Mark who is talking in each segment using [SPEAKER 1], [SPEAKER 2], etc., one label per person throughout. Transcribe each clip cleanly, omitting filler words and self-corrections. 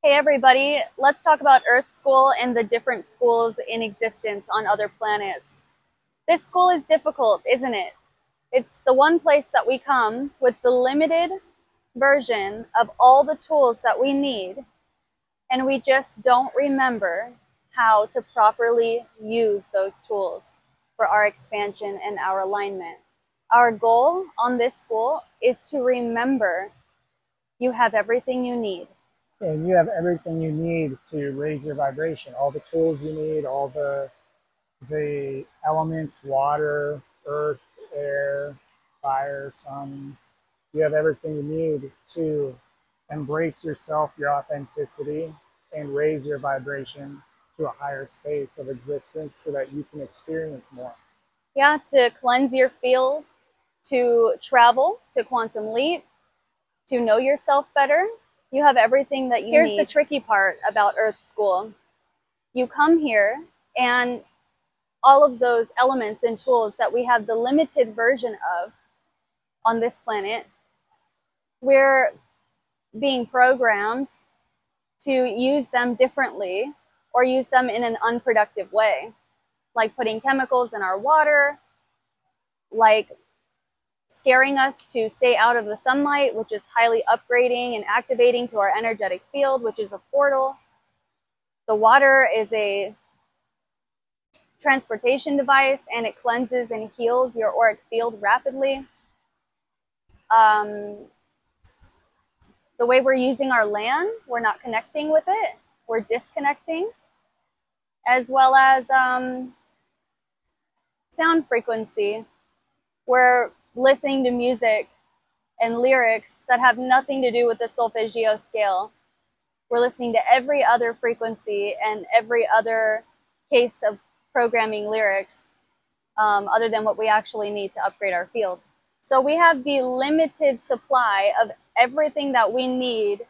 [SPEAKER 1] Hey everybody, let's talk about Earth School and the different schools in existence on other planets. This school is difficult, isn't it? It's the one place that we come with the limited version of all the tools that we need, and we just don't remember how to properly use those tools for our expansion and our alignment. Our goal on this school is to remember you have everything you need.
[SPEAKER 2] And you have everything you need to raise your vibration. All the tools you need, all the elements, water, earth, air, fire, sun. You have everything you need to embrace yourself, your authenticity, and raise your vibration to a higher space of existence so that you can experience more.
[SPEAKER 1] Yeah, to cleanse your field, to travel, to quantum leap, to know yourself better. You have everything that you need. Here's the tricky part about Earth School. You come here, and all of those elements and tools that we have the limited version of on this planet, we're being programmed to use them differently or use them in an unproductive way, like putting chemicals in our water, like scaring us to stay out of the sunlight, which is highly upgrading and activating to our energetic field, which is a portal. The water is a transportation device, and it cleanses and heals your auric field rapidly. The way we're using our land, we're not connecting with it. We're disconnecting, as well as sound frequency. We're listening to music and lyrics that have nothing to do with the solfeggio scale. We're listening to every other frequency and every other case of programming lyrics other than what we actually need to upgrade our field. So we have the limited supply of everything that we need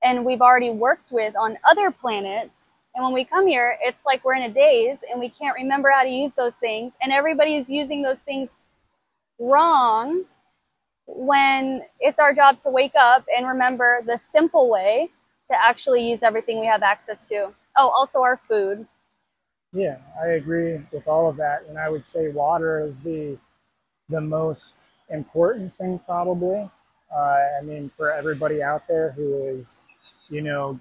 [SPEAKER 1] and we've already worked with on other planets. And when we come here, it's like we're in a daze and we can't remember how to use those things. And everybody's using those things wrong when it's our job to wake up and remember the simple way to actually use everything we have access to. Oh, also our food.
[SPEAKER 2] Yeah, I agree with all of that. And I would say water is the most important thing probably. I mean, for everybody out there who is,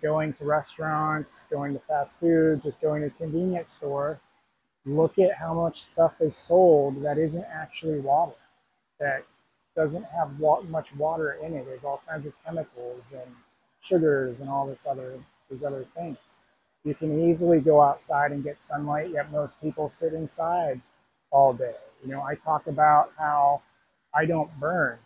[SPEAKER 2] going to restaurants, going to fast food, just going to a convenience store, look at how much stuff is sold that isn't actually water, that doesn't have much water in it. There's all kinds of chemicals and sugars and all these other things. You can easily go outside and get sunlight, yet most people sit inside all day. I talk about how I don't burn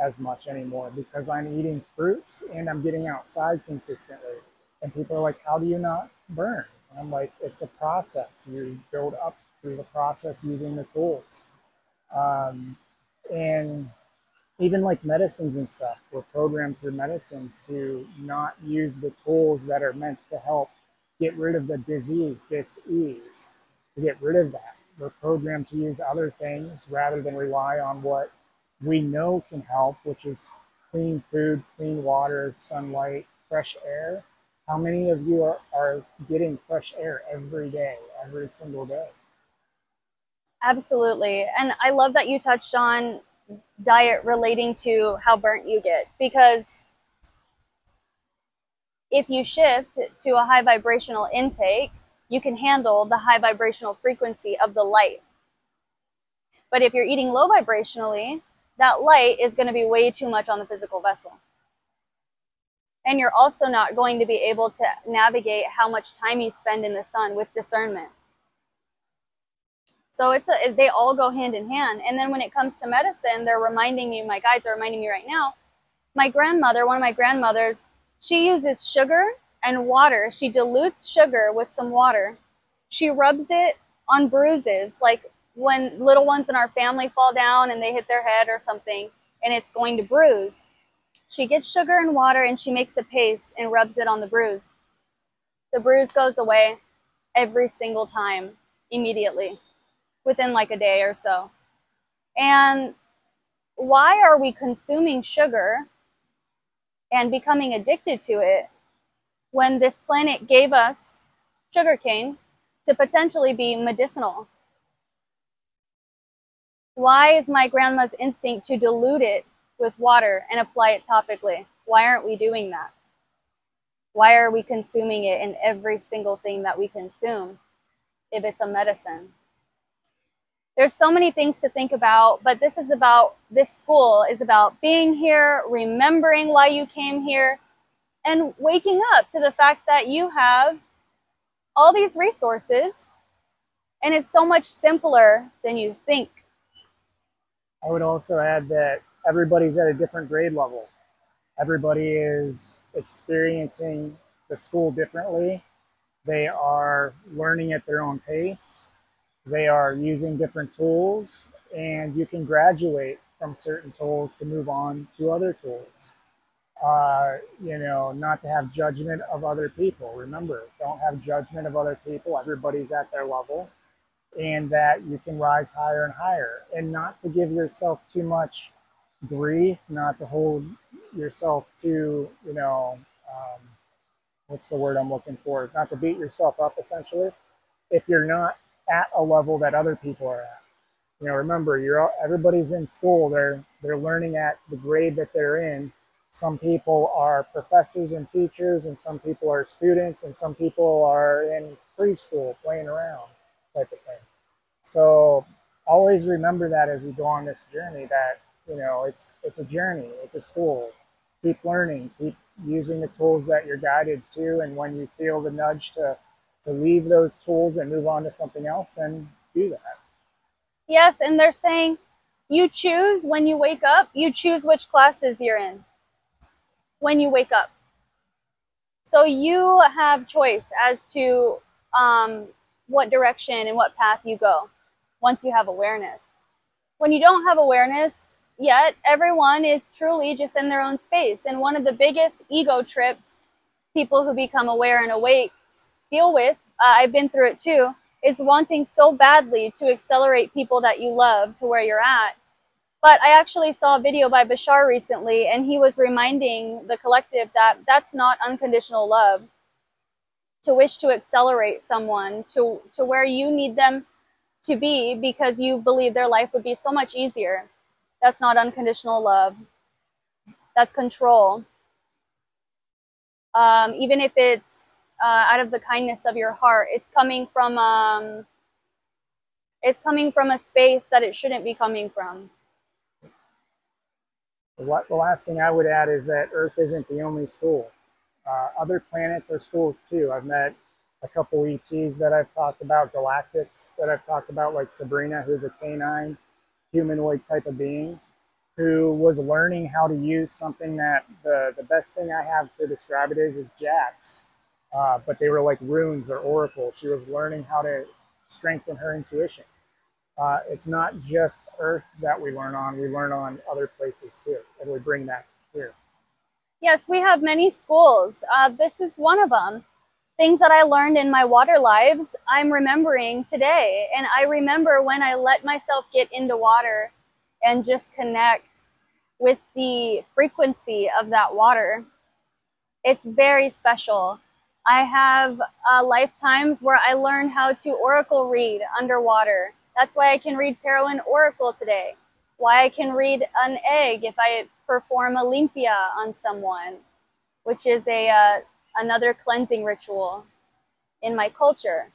[SPEAKER 2] as much anymore because I'm eating fruits and I'm getting outside consistently. And people are like, how do you not burn? And I'm like, it's a process. You build up through the process using the tools. And even like medicines and stuff, we're programmed through medicines to not use the tools that are meant to help get rid of the disease, dis-ease, to get rid of that. We're programmed to use other things rather than rely on what we know can help, which is clean food, clean water, sunlight, fresh air. How many of you are getting fresh air every day, every single day?
[SPEAKER 1] Absolutely. And I love that you touched on diet relating to how burnt you get, because if you shift to a high vibrational intake, you can handle the high vibrational frequency of the light. But if you're eating low vibrationally, that light is going to be way too much on the physical vessel. And you're also not going to be able to navigate how much time you spend in the sun with discernment. So they all go hand in hand. And then when it comes to medicine, they're reminding me, my guides are reminding me right now, my grandmother, one of my grandmothers, she uses sugar and water. She dilutes sugar with some water. She rubs it on bruises, like when little ones in our family fall down and they hit their head or something, and it's going to bruise. She gets sugar and water and she makes a paste and rubs it on the bruise. The bruise goes away every single time, immediately, within like a day or so. And why are we consuming sugar and becoming addicted to it when this planet gave us sugarcane to potentially be medicinal? Why is my grandma's instinct to dilute it with water and apply it topically? Why aren't we doing that? Why are we consuming it in every single thing that we consume if it's a medicine? There's so many things to think about, but this school is about being here, remembering why you came here, and waking up to the fact that you have all these resources, and it's so much simpler than you think.
[SPEAKER 2] I would also add that everybody's at a different grade level. Everybody is experiencing the school differently. They are learning at their own pace. They are using different tools, and you can graduate from certain tools to move on to other tools. Not to have judgment of other people. Remember, don't have judgment of other people. Everybody's at their level, and that you can rise higher and higher, and not to give yourself too much grief, not to hold yourself to, what's the word I'm looking for? Not to beat yourself up, essentially, if you're not at a level that other people are at. Remember, everybody's in school. They're learning at the grade that they're in. Some people are professors and teachers, and some people are students, and some people are in preschool playing around type of thing. So always remember that as you go on this journey, that it's a journey, it's a school. Keep learning, keep using the tools that you're guided to, and when you feel the nudge to leave those tools and move on to something else, then do that.
[SPEAKER 1] Yes, and they're saying you choose when you wake up, you choose which classes you're in when you wake up. So you have choice as to what direction and what path you go once you have awareness. When you don't have awareness yet, everyone is truly just in their own space. And one of the biggest ego trips people who become aware and awake deal with, I've been through it too, is wanting so badly to accelerate people that you love to where you're at. But I actually saw a video by Bashar recently, and he was reminding the collective that that's not unconditional love. To wish to accelerate someone to where you need them to be because you believe their life would be so much easier. That's not unconditional love. That's control. Even if it's out of the kindness of your heart, it's coming from a space that it shouldn't be coming from.
[SPEAKER 2] The last thing I would add is that Earth isn't the only school. Other planets are schools too. I've met a couple ETs that I've talked about, galactics that I've talked about, like Sabrina, who's a canine humanoid type of being, who was learning how to use something that the best thing I have to describe it is jacks. But they were like runes or oracles. She was learning how to strengthen her intuition. It's not just Earth that we learn on other places too, and we bring that here.
[SPEAKER 1] Yes, we have many schools. This is one of them. Things that I learned in my water lives, I'm remembering today. And I remember when I let myself get into water and just connect with the frequency of that water. It's very special. I have lifetimes where I learned how to oracle read underwater. That's why I can read tarot and oracle today. Why I can read an egg if I perform a limpia on someone, which is another cleansing ritual in my culture,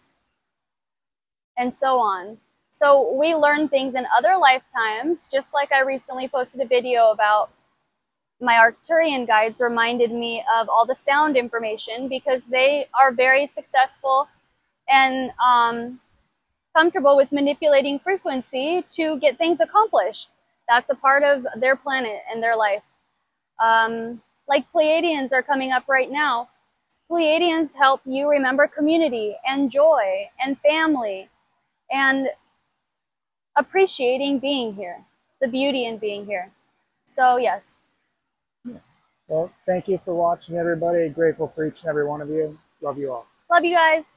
[SPEAKER 1] and so on. So we learn things in other lifetimes, just like I recently posted a video about my Arcturian guides reminded me of all the sound information because they are very successful and comfortable with manipulating frequency to get things accomplished. That's a part of their planet and their life. Like Pleiadians are coming up right now. Pleiadians help you remember community and joy and family and appreciating being here, the beauty in being here. So yes.
[SPEAKER 2] Well, thank you for watching, everybody. Grateful for each and every one of you. Love you all.
[SPEAKER 1] Love you guys.